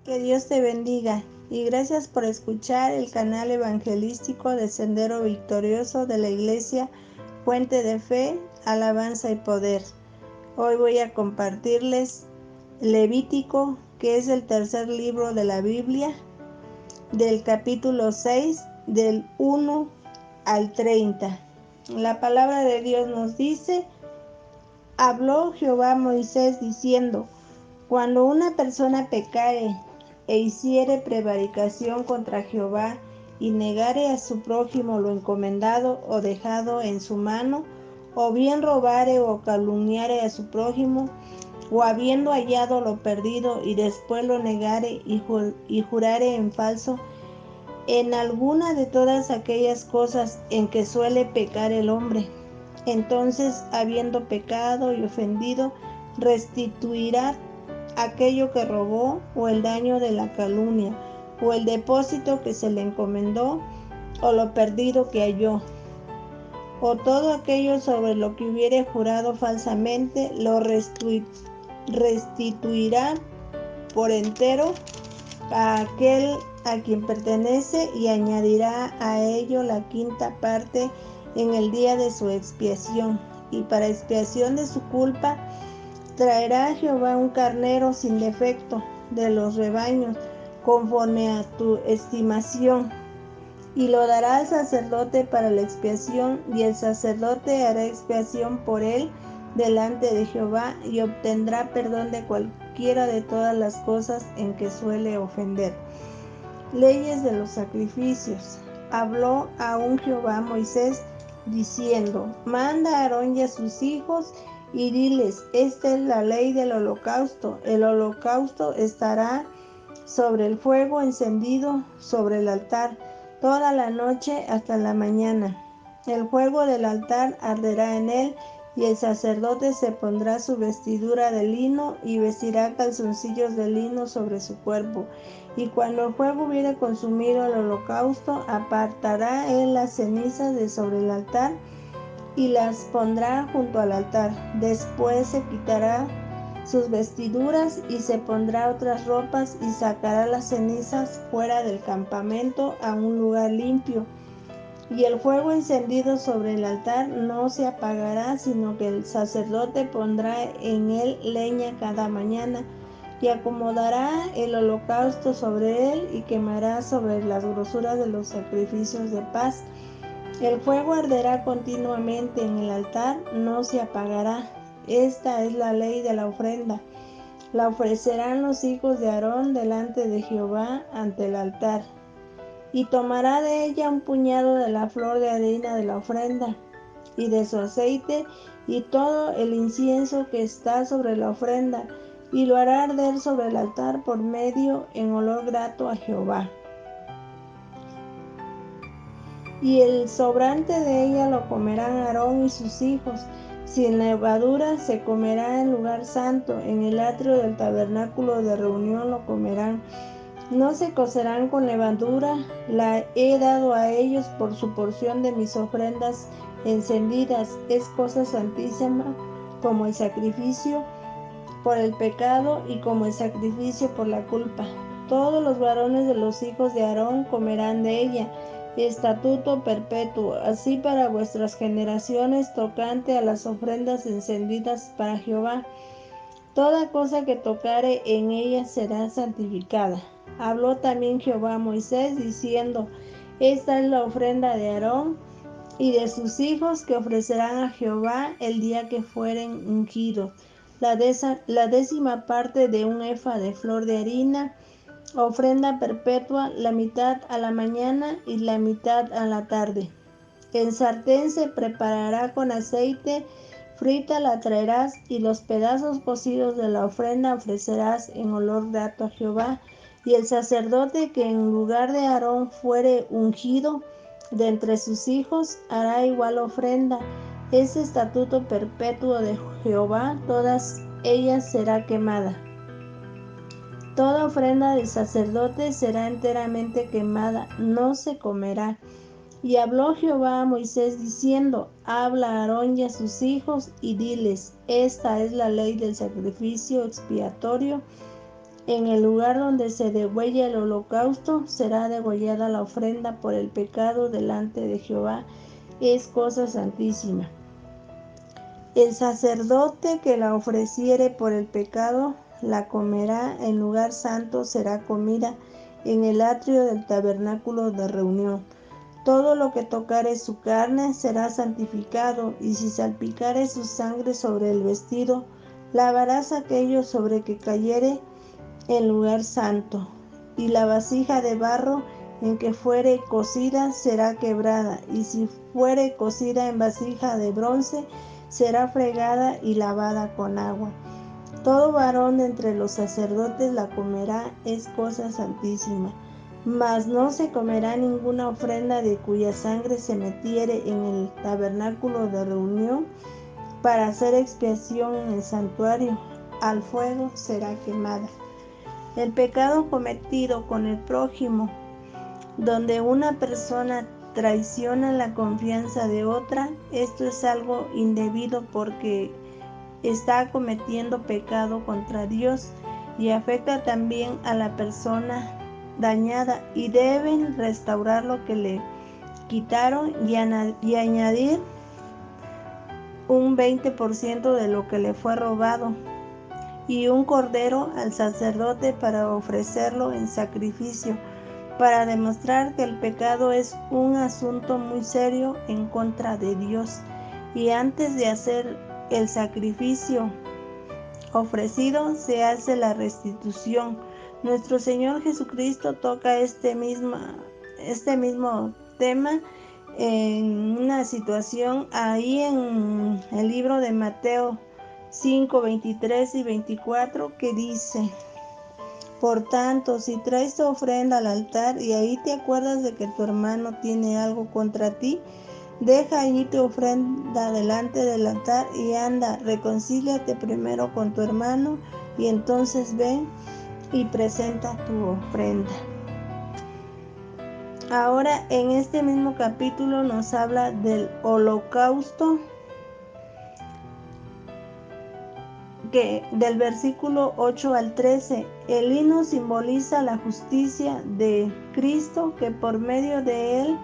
Que Dios te bendiga y gracias por escuchar el canal evangelístico de Sendero Victorioso de la Iglesia Fuente de Fe, Alabanza y Poder. Hoy voy a compartirles Levítico, que es el tercer libro de la Biblia, del capítulo 6, del 1 al 30. La palabra de Dios nos dice: habló Jehová a Moisés diciendo: cuando una persona pecare e hiciere prevaricación contra Jehová y negare a su prójimo lo encomendado o dejado en su mano, o bien robare o calumniare a su prójimo, o habiendo hallado lo perdido y después lo negare y jurare en falso, en alguna de todas aquellas cosas en que suele pecar el hombre, entonces, habiendo pecado y ofendido, restituirá aquello que robó, o el daño de la calumnia, o el depósito que se le encomendó, o lo perdido que halló, o todo aquello sobre lo que hubiere jurado falsamente, lo restituirá por entero a aquel a quien pertenece, y añadirá a ello la quinta parte en el día de su expiación. Y para expiación de su culpa traerá a Jehová un carnero sin defecto de los rebaños, conforme a tu estimación, y lo dará al sacerdote para la expiación, y el sacerdote hará expiación por él delante de Jehová, y obtendrá perdón de cualquiera de todas las cosas en que suele ofender. Leyes de los sacrificios. Habló aún Jehová a Moisés diciendo: manda a Aarón y a sus hijos y diles: esta es la ley del holocausto. El holocausto estará sobre el fuego encendido sobre el altar toda la noche hasta la mañana. El fuego del altar arderá en él, y el sacerdote se pondrá su vestidura de lino y vestirá calzoncillos de lino sobre su cuerpo. Y cuando el fuego hubiere consumido el holocausto, apartará él las cenizas de sobre el altar y las pondrá junto al altar. Después se quitará sus vestiduras y se pondrá otras ropas, y sacará las cenizas fuera del campamento a un lugar limpio. Y el fuego encendido sobre el altar no se apagará, sino que el sacerdote pondrá en él leña cada mañana, y acomodará el holocausto sobre él, y quemará sobre las grosuras de los sacrificios de paz. El fuego arderá continuamente en el altar, no se apagará. Esta es la ley de la ofrenda. La ofrecerán los hijos de Aarón delante de Jehová ante el altar. Y tomará de ella un puñado de la flor de harina de la ofrenda, y de su aceite, y todo el incienso que está sobre la ofrenda, y lo hará arder sobre el altar por medio en olor grato a Jehová. Y el sobrante de ella lo comerán Aarón y sus hijos. Sin levadura se comerá en lugar santo, en el atrio del tabernáculo de reunión lo comerán. No se cocerán con levadura, la he dado a ellos por su porción de mis ofrendas encendidas. Es cosa santísima, como el sacrificio por el pecado y como el sacrificio por la culpa. Todos los varones de los hijos de Aarón comerán de ella. Estatuto perpetuo, así para vuestras generaciones, tocante a las ofrendas encendidas para Jehová. Toda cosa que tocare en ella será santificada. Habló también Jehová a Moisés diciendo: esta es la ofrenda de Aarón y de sus hijos que ofrecerán a Jehová el día que fueren ungidos. La 10ª parte de un efa de flor de harina, ofrenda perpetua, la mitad a la mañana y la mitad a la tarde. En sartén se preparará con aceite, frita la traerás, y los pedazos cocidos de la ofrenda ofrecerás en olor grato a Jehová. Y el sacerdote que en lugar de Aarón fuere ungido de entre sus hijos hará igual ofrenda. Es estatuto perpetuo de Jehová, todas ellas será quemada. Toda ofrenda del sacerdote será enteramente quemada, no se comerá. Y habló Jehová a Moisés diciendo: habla a Aarón y a sus hijos y diles: esta es la ley del sacrificio expiatorio En el lugar donde se degüella el holocausto, será degollada la ofrenda por el pecado delante de Jehová. Es cosa santísima. El sacerdote que la ofreciere por el pecado, la comerá en lugar santo, será comida en el atrio del tabernáculo de reunión. Todo lo que tocare su carne será santificado, y si salpicare su sangre sobre el vestido, lavarás aquello sobre que cayere en lugar santo, y la vasija de barro en que fuere cocida será quebrada, y si fuere cocida en vasija de bronce, será fregada y lavada con agua. Todo varón de entre los sacerdotes la comerá, es cosa santísima. Mas no se comerá ninguna ofrenda de cuya sangre se metiere en el tabernáculo de reunión para hacer expiación en el santuario. Al fuego será quemada. El pecado cometido con el prójimo, donde una persona traiciona la confianza de otra, esto es algo indebido porque está cometiendo pecado contra Dios y afecta también a la persona dañada, y deben restaurar lo que le quitaron y añadir un 20% de lo que le fue robado, y un cordero al sacerdote para ofrecerlo en sacrificio, para demostrar que el pecado es un asunto muy serio en contra de Dios. Y antes de hacer el sacrificio ofrecido, se hace la restitución. Nuestro Señor Jesucristo toca este mismo tema en una situación ahí en el libro de Mateo 5, 23 y 24, que dice: por tanto, si traes tu ofrenda al altar y ahí te acuerdas de que tu hermano tiene algo contra ti, deja allí tu ofrenda delante del altar y anda, reconcíliate primero con tu hermano y entonces ven y presenta tu ofrenda. Ahora en este mismo capítulo nos habla del holocausto, que del versículo 8 al 13, el lino simboliza la justicia de Cristo, que por medio de él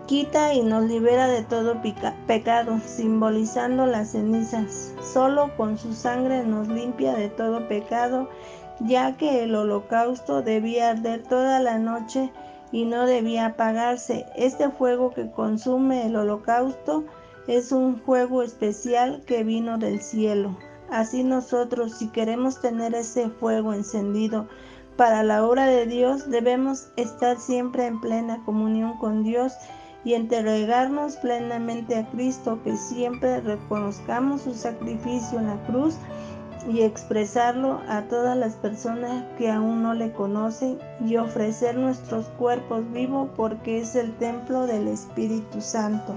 quita y nos libera de todo pecado, simbolizando las cenizas. Solo con su sangre nos limpia de todo pecado, ya que el holocausto debía arder toda la noche y no debía apagarse. Este fuego que consume el holocausto es un fuego especial que vino del cielo. Así nosotros, si queremos tener ese fuego encendido para la obra de Dios, debemos estar siempre en plena comunión con Dios y entregarnos plenamente a Cristo, que siempre reconozcamos su sacrificio en la cruz y expresarlo a todas las personas que aún no le conocen, y ofrecer nuestros cuerpos vivos porque es el templo del Espíritu Santo.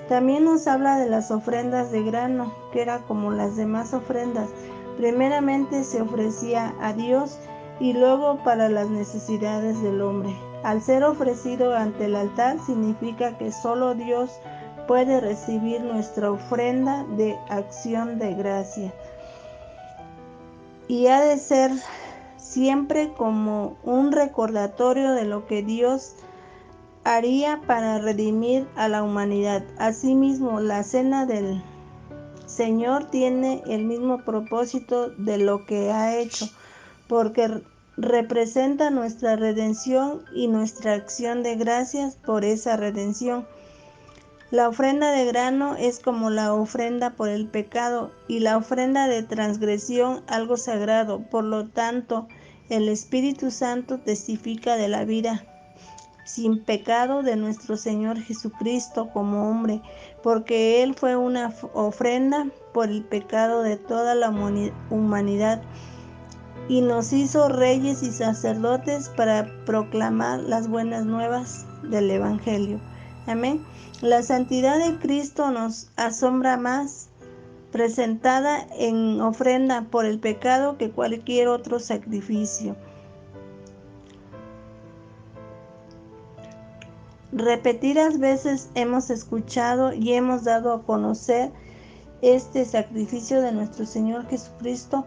También nos habla de las ofrendas de grano, que era como las demás ofrendas. Primeramente se ofrecía a Dios y luego para las necesidades del hombre. Al ser ofrecido ante el altar significa que solo Dios puede recibir nuestra ofrenda de acción de gracia. Y ha de ser siempre como un recordatorio de lo que Dios haría para redimir a la humanidad. Asimismo, la cena del Señor tiene el mismo propósito de lo que ha hecho, porque representa nuestra redención y nuestra acción de gracias por esa redención. La ofrenda de grano es como la ofrenda por el pecado y la ofrenda de transgresión algo sagrado. Por lo tanto, el Espíritu Santo testifica de la vida sin pecado de nuestro Señor Jesucristo como hombre, porque Él fue una ofrenda por el pecado de toda la humanidad y nos hizo reyes y sacerdotes para proclamar las buenas nuevas del Evangelio. Amén. La santidad de Cristo nos asombra más presentada en ofrenda por el pecado que cualquier otro sacrificio. Repetidas veces hemos escuchado y hemos dado a conocer este sacrificio de nuestro Señor Jesucristo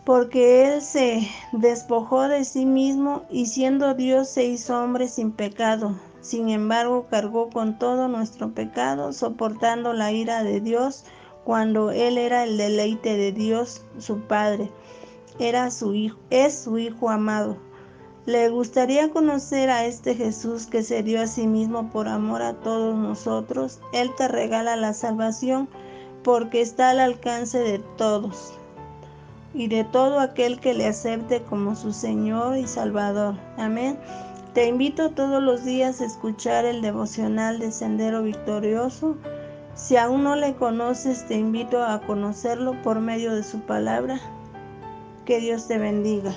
porque Él se despojó de sí mismo y siendo Dios se hizo hombre sin pecado. Sin embargo, cargó con todo nuestro pecado, soportando la ira de Dios cuando Él era el deleite de Dios, su Padre. Es su Hijo amado. ¿Le gustaría conocer a este Jesús que se dio a sí mismo por amor a todos nosotros? Él te regala la salvación porque está al alcance de todos y de todo aquel que le acepte como su Señor y Salvador. Amén. Te invito todos los días a escuchar el devocional de Sendero Victorioso. Si aún no le conoces, te invito a conocerlo por medio de su palabra. Que Dios te bendiga.